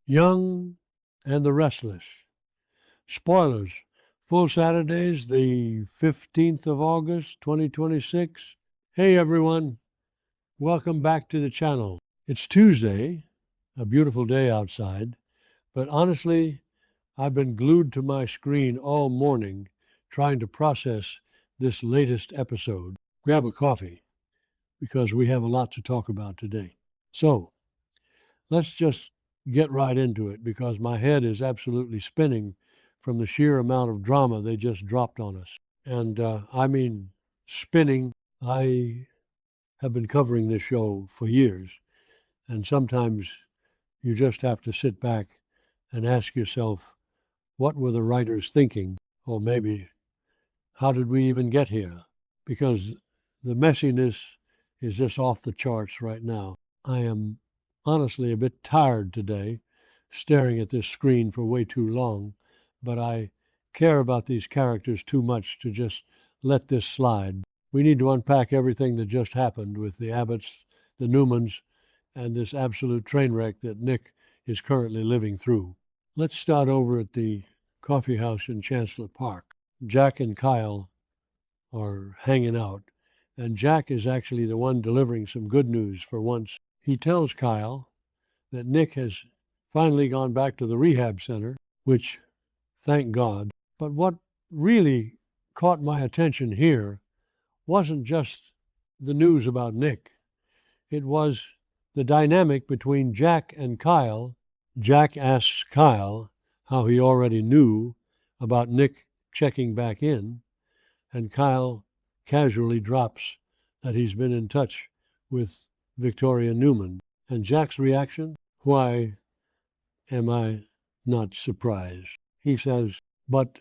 Young and the Restless. Spoilers. Full Saturdays, the 15th of August, 2026. Hey everyone, welcome back to the channel. It's Tuesday, a beautiful day outside, but honestly, I've been glued to my screen all morning trying to process this latest episode. Grab a coffee, because we have a lot to talk about today. So, let's just get right into it because my head is absolutely spinning from the sheer amount of drama they just dropped on us. And I mean, spinning. I have been covering this show for years, and sometimes you just have to sit back and ask yourself, what were the writers thinking? Or maybe, how did we even get here? Because the messiness is just off the charts right now. I am honestly a bit tired today, staring at this screen for way too long, but I care about these characters too much to just let this slide. We need to unpack everything that just happened with the Abbotts, the Newmans, and this absolute train wreck that Nick is currently living through. Let's start over at the coffee house in Chancellor Park. Jack and Kyle are hanging out, and Jack is actually the one delivering some good news for once. He tells Kyle that Nick has finally gone back to the rehab center, which, thank God. But what really caught my attention here wasn't just the news about Nick. It was the dynamic between Jack and Kyle. Jack asks Kyle how he already knew about Nick checking back in, and Kyle casually drops that he's been in touch with Victoria Newman. And Jack's reaction? Why am I not surprised? He says, but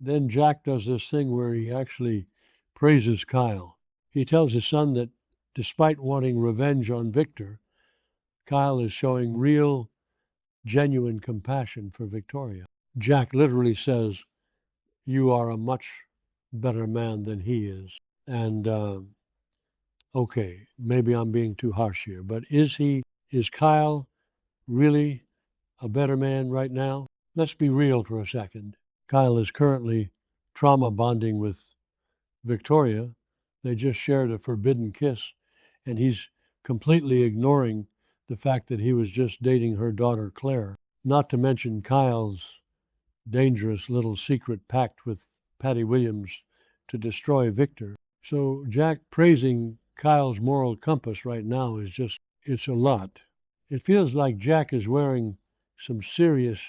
then Jack does this thing where he actually praises Kyle. He tells his son that despite wanting revenge on Victor, Kyle is showing real, genuine compassion for Victoria. Jack literally says, you are a much better man than he is. And okay, maybe I'm being too harsh here, but is Kyle really a better man right now? Let's be real for a second. Kyle is currently trauma bonding with Victoria. They just shared a forbidden kiss, and he's completely ignoring the fact that he was just dating her daughter, Claire. Not to mention Kyle's dangerous little secret pact with Patty Williams to destroy Victor. So Jack praising Kyle's moral compass right now is just, it's a lot. It feels like Jack is wearing some serious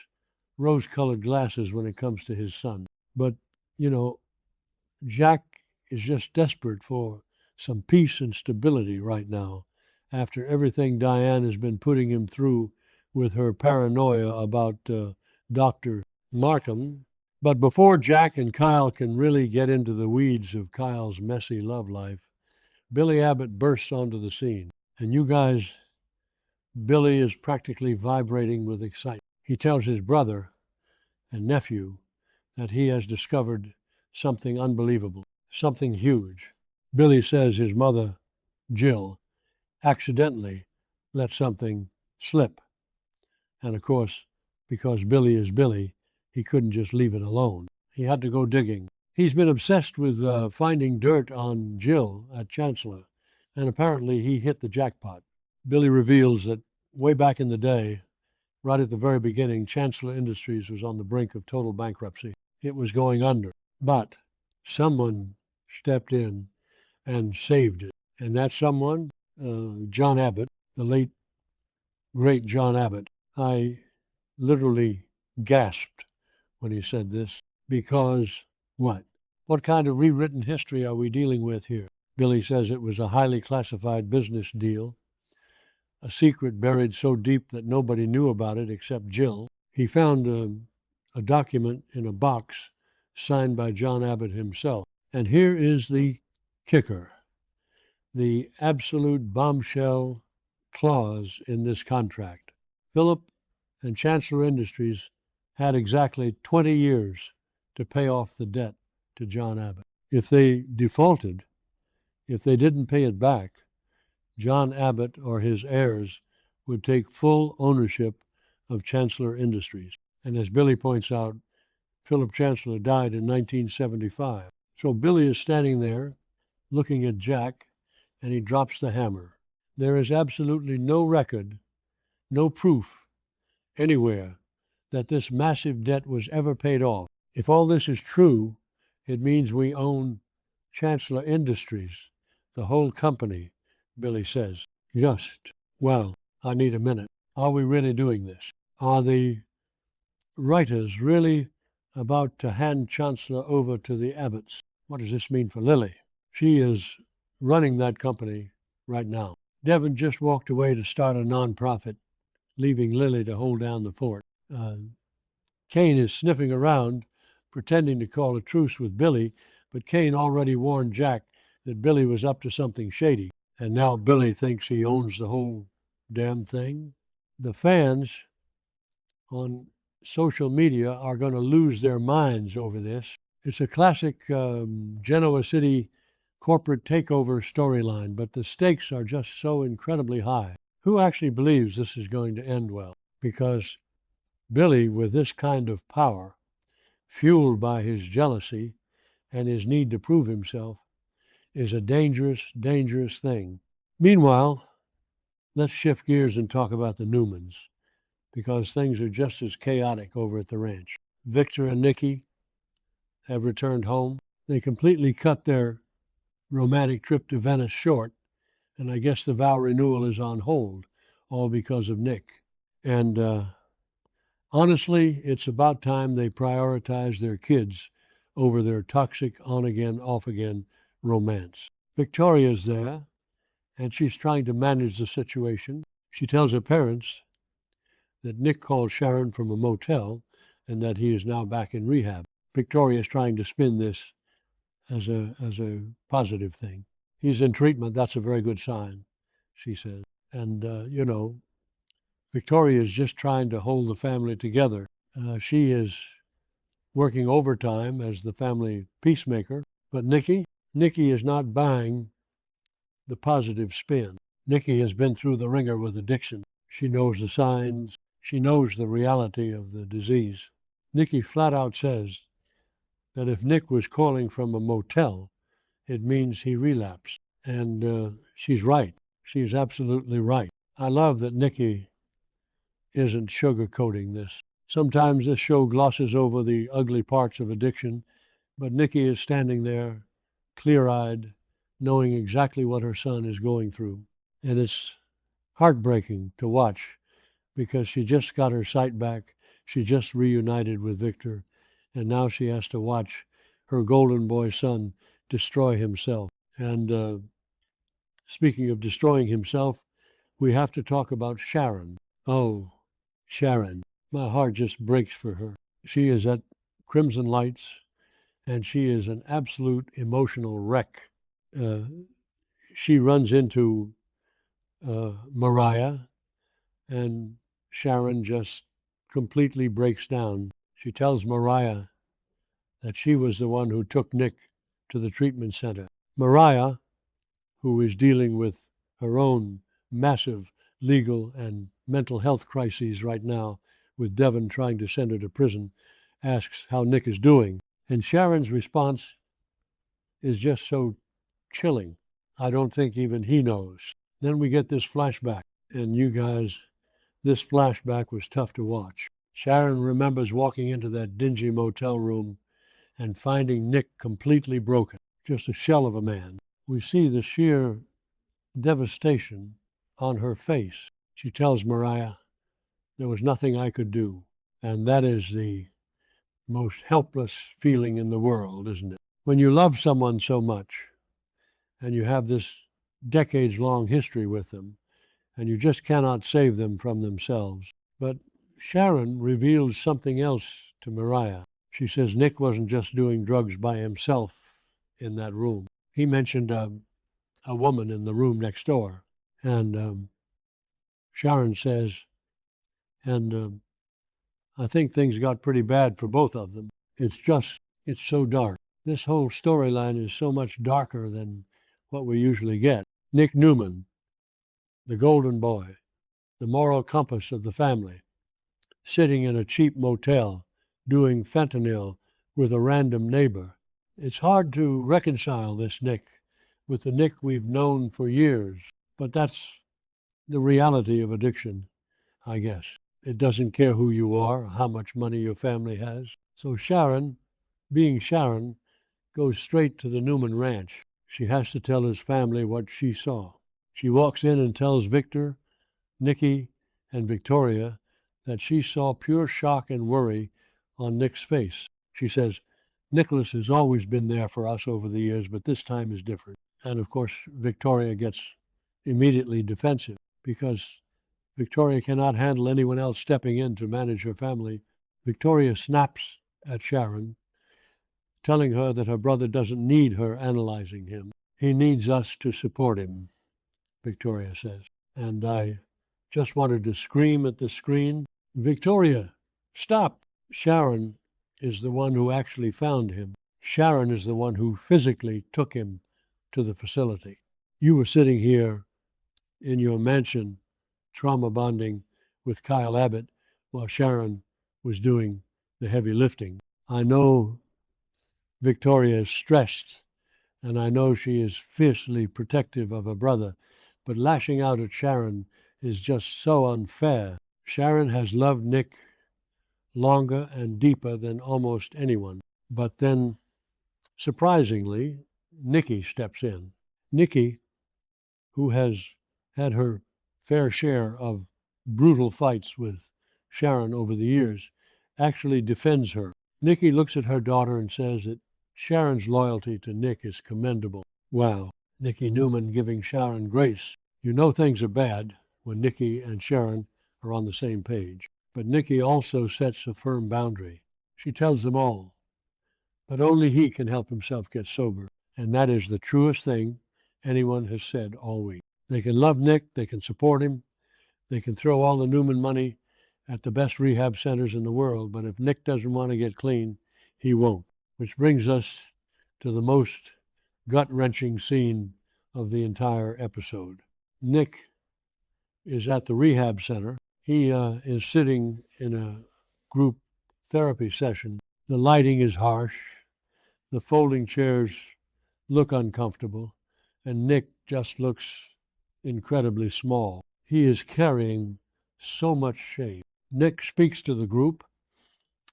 rose-colored glasses when it comes to his son. But, you know, Jack is just desperate for some peace and stability right now after everything Diane has been putting him through with her paranoia about Dr. Markham. But before Jack and Kyle can really get into the weeds of Kyle's messy love life, Billy Abbott bursts onto the scene. And you guys, Billy is practically vibrating with excitement. He tells his brother and nephew that he has discovered something unbelievable, something huge. Billy says his mother, Jill, accidentally let something slip. And of course, because Billy is Billy, he couldn't just leave it alone. He had to go digging. He's been obsessed with finding dirt on Jill at Chancellor, and apparently he hit the jackpot. Billy reveals that way back in the day, right at the very beginning, Chancellor Industries was on the brink of total bankruptcy. It was going under. But someone stepped in and saved it. And that someone, John Abbott, the late, great John Abbott. I literally gasped when he said this, because what? What kind of rewritten history are we dealing with here? Billy says it was a highly classified business deal, a secret buried so deep that nobody knew about it except Jill. He found a document in a box signed by John Abbott himself. And here is the kicker, the absolute bombshell clause in this contract. Philip and Chancellor Industries had exactly 20 years to pay off the debt to John Abbott. If they defaulted, if they didn't pay it back, John Abbott or his heirs would take full ownership of Chancellor Industries. And as Billy points out, Philip Chancellor died in 1975. So Billy is standing there looking at Jack, and he drops the hammer. There is absolutely no record, no proof anywhere that this massive debt was ever paid off. If all this is true, it means we own Chancellor Industries, the whole company, Billy says. Well, I need a minute. Are we really doing this? Are the writers really about to hand Chancellor over to the Abbotts? What does this mean for Lily? She is running that company right now. Devin just walked away to start a nonprofit, leaving Lily to hold down the fort. Kane is sniffing around, pretending to call a truce with Billy, but Kane already warned Jack that Billy was up to something shady, and now Billy thinks he owns the whole damn thing. The fans on social media are going to lose their minds over this. It's a classic Genoa City corporate takeover storyline, but the stakes are just so incredibly high. Who actually believes this is going to end well? Because Billy, with this kind of power, fueled by his jealousy and his need to prove himself, is a dangerous, dangerous thing. Meanwhile, let's shift gears and talk about the Newmans, because things are just as chaotic over at the ranch. Victor and Nikki have returned home. They completely cut their romantic trip to Venice short, and I guess the vow renewal is on hold, all because of Nick. And honestly, it's about time they prioritize their kids over their toxic on-again, off-again romance. Victoria's there, and she's trying to manage the situation. She tells her parents that Nick called Sharon from a motel and that he is now back in rehab. Victoria is trying to spin this as a positive thing. He's in treatment. That's a very good sign, she says. And, Victoria is just trying to hold the family together. She is working overtime as the family peacemaker. But Nikki is not buying the positive spin. Nikki has been through the ringer with addiction. She knows the signs. She knows the reality of the disease. Nikki flat out says that if Nick was calling from a motel, it means he relapsed. And she's right. She's absolutely right. I love that Nikki isn't sugarcoating this. Sometimes this show glosses over the ugly parts of addiction, but Nikki is standing there, clear-eyed, knowing exactly what her son is going through. And it's heartbreaking to watch because she just got her sight back. She just reunited with Victor, and now she has to watch her golden boy son destroy himself. And speaking of destroying himself, we have to talk about Sharon. Oh, Sharon. My heart just breaks for her. She is at Crimson Lights, and she is an absolute emotional wreck. She runs into Mariah, and Sharon just completely breaks down. She tells Mariah that she was the one who took Nick to the treatment center. Mariah, who is dealing with her own massive legal and mental health crises right now, with Devin trying to send her to prison, asks how Nick is doing. And Sharon's response is just so chilling. I don't think even he knows. Then we get this flashback. And you guys, this flashback was tough to watch. Sharon remembers walking into that dingy motel room and finding Nick completely broken, just a shell of a man. We see the sheer devastation on her face. She tells Mariah, there was nothing I could do. And that is the most helpless feeling in the world, isn't it? When you love someone so much and you have this decades-long history with them and you just cannot save them from themselves. But Sharon reveals something else to Mariah. She says Nick wasn't just doing drugs by himself in that room. He mentioned a woman in the room next door. And Sharon says, and I think things got pretty bad for both of them. It's so dark. This whole storyline is so much darker than what we usually get. Nick Newman, the golden boy, the moral compass of the family, sitting in a cheap motel doing fentanyl with a random neighbor. It's hard to reconcile this Nick with the Nick we've known for years, but that's the reality of addiction, I guess. It doesn't care who you are, how much money your family has. So Sharon, being Sharon, goes straight to the Newman Ranch. She has to tell his family what she saw. She walks in and tells Victor, Nikki, and Victoria that she saw pure shock and worry on Nick's face. She says, Nicholas has always been there for us over the years, but this time is different. And of course, Victoria gets immediately defensive because Victoria cannot handle anyone else stepping in to manage her family. Victoria snaps at Sharon, telling her that her brother doesn't need her analyzing him. He needs us to support him, Victoria says. And I just wanted to scream at the screen, Victoria, stop! Sharon is the one who actually found him. Sharon is the one who physically took him to the facility. You were sitting here in your mansion trauma bonding with Kyle Abbott while Sharon was doing the heavy lifting. I know Victoria is stressed, and I know she is fiercely protective of her brother, but lashing out at Sharon is just so unfair. Sharon has loved Nick longer and deeper than almost anyone. But then, surprisingly, Nikki steps in. Nikki, who has had her fair share of brutal fights with Sharon over the years, actually defends her. Nikki looks at her daughter and says that Sharon's loyalty to Nick is commendable. Wow, Nikki Newman giving Sharon grace. You know things are bad when Nikki and Sharon are on the same page. But Nikki also sets a firm boundary. She tells them all, but only he can help himself get sober. And that is the truest thing anyone has said all week. They can love Nick, they can support him, they can throw all the Newman money at the best rehab centers in the world, but if Nick doesn't want to get clean, he won't. Which brings us to the most gut-wrenching scene of the entire episode. Nick is at the rehab center. He is sitting in a group therapy session. The lighting is harsh. The folding chairs look uncomfortable, and Nick just looks incredibly small. He is carrying so much shame. Nick speaks to the group,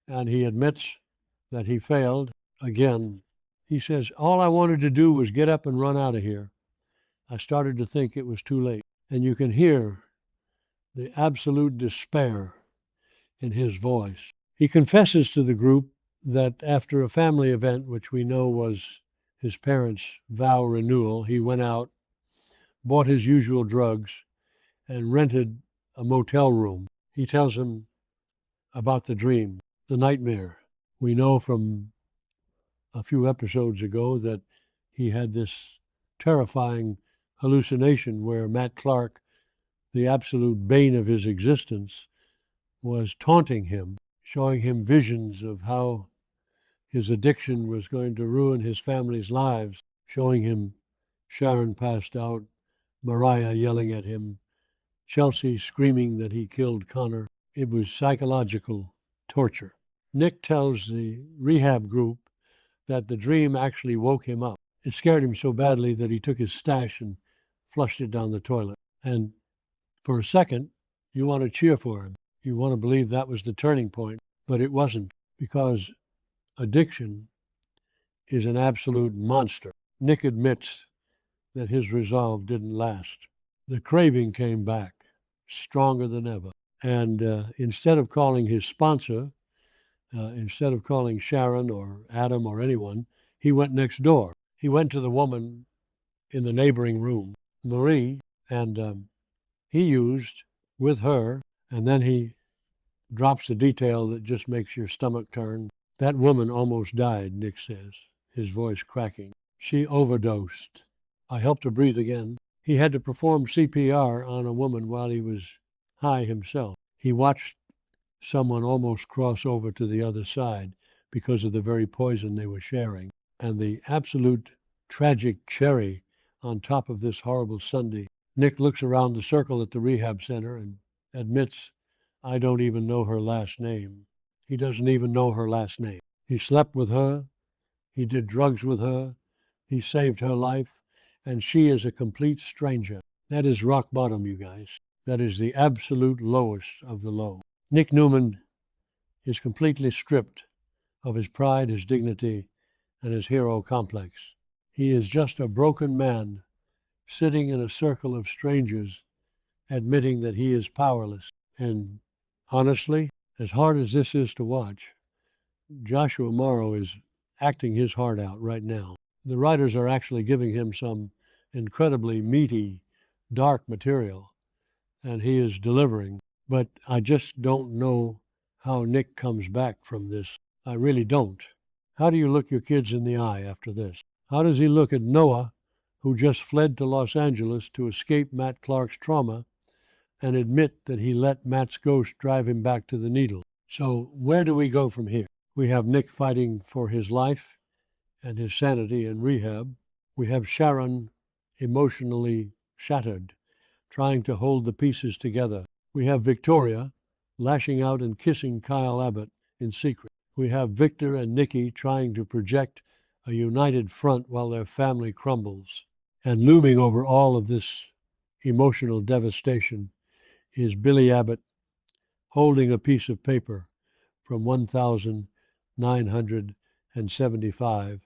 and he admits that he failed again. He says, all I wanted to do was get up and run out of here. I started to think it was too late. And you can hear the absolute despair in his voice. He confesses to the group that after a family event, which we know was his parents' vow renewal, he went out, bought his usual drugs, and rented a motel room. He tells him about the dream, the nightmare. We know from a few episodes ago that he had this terrifying hallucination where Matt Clark, the absolute bane of his existence, was taunting him, showing him visions of how his addiction was going to ruin his family's lives, showing him Sharon passed out, Mariah yelling at him, Chelsea screaming that he killed Connor. It was psychological torture. Nick tells the rehab group that the dream actually woke him up. It scared him so badly that he took his stash and flushed it down the toilet. And for a second, you want to cheer for him. You want to believe that was the turning point, but it wasn't, because addiction is an absolute monster. Nick admits that his resolve didn't last. The craving came back, stronger than ever. And instead of calling his sponsor, instead of calling Sharon or Adam or anyone, he went next door. He went to the woman in the neighboring room, Marie, and he used with her, and then he drops the detail that just makes your stomach turn. That woman almost died, Nick says, his voice cracking. She overdosed. I helped her breathe again. He had to perform CPR on a woman while he was high himself. He watched someone almost cross over to the other side because of the very poison they were sharing. And the absolute tragic cherry on top of this horrible Sunday, Nick looks around the circle at the rehab center and admits, I don't even know her last name. He doesn't even know her last name. He slept with her. He did drugs with her. He saved her life. And she is a complete stranger. That is rock bottom, you guys. That is the absolute lowest of the low. Nick Newman is completely stripped of his pride, his dignity, and his hero complex. He is just a broken man sitting in a circle of strangers admitting that he is powerless. And honestly, as hard as this is to watch, Joshua Morrow is acting his heart out right now. The writers are actually giving him some incredibly meaty, dark material, and he is delivering. But I just don't know how Nick comes back from this. I really don't. How do you look your kids in the eye after this? How does he look at Noah, who just fled to Los Angeles to escape Matt Clark's trauma, and admit that he let Matt's ghost drive him back to the needle? So where do we go from here? We have Nick fighting for his life and his sanity in rehab. We have Sharon emotionally shattered, trying to hold the pieces together. We have Victoria lashing out and kissing Kyle Abbott in secret. We have Victor and Nikki trying to project a united front while their family crumbles. And looming over all of this emotional devastation is Billy Abbott holding a piece of paper from 1975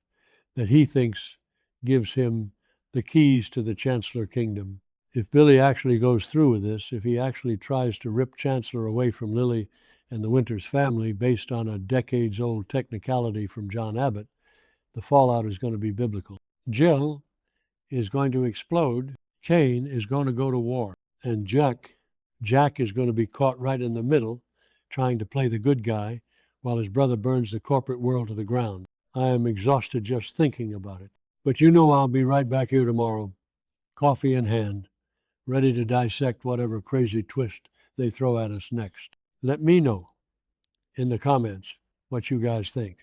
that he thinks gives him the keys to the Chancellor Kingdom. If Billy actually goes through with this, if he actually tries to rip Chancellor away from Lily and the Winters family based on a decades-old technicality from John Abbott, the fallout is going to be biblical. Jill is going to explode. Cain is going to go to war. And Jack is going to be caught right in the middle, trying to play the good guy while his brother burns the corporate world to the ground. I am exhausted just thinking about it. But you know I'll be right back here tomorrow, coffee in hand, ready to dissect whatever crazy twist they throw at us next. Let me know in the comments what you guys think.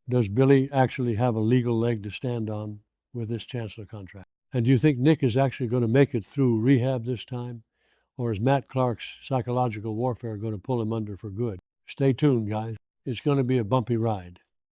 Does Billy actually have a legal leg to stand on with this Chancellor contract? And do you think Nick is actually going to make it through rehab this time? Or is Matt Clark's psychological warfare going to pull him under for good? Stay tuned, guys. It's going to be a bumpy ride.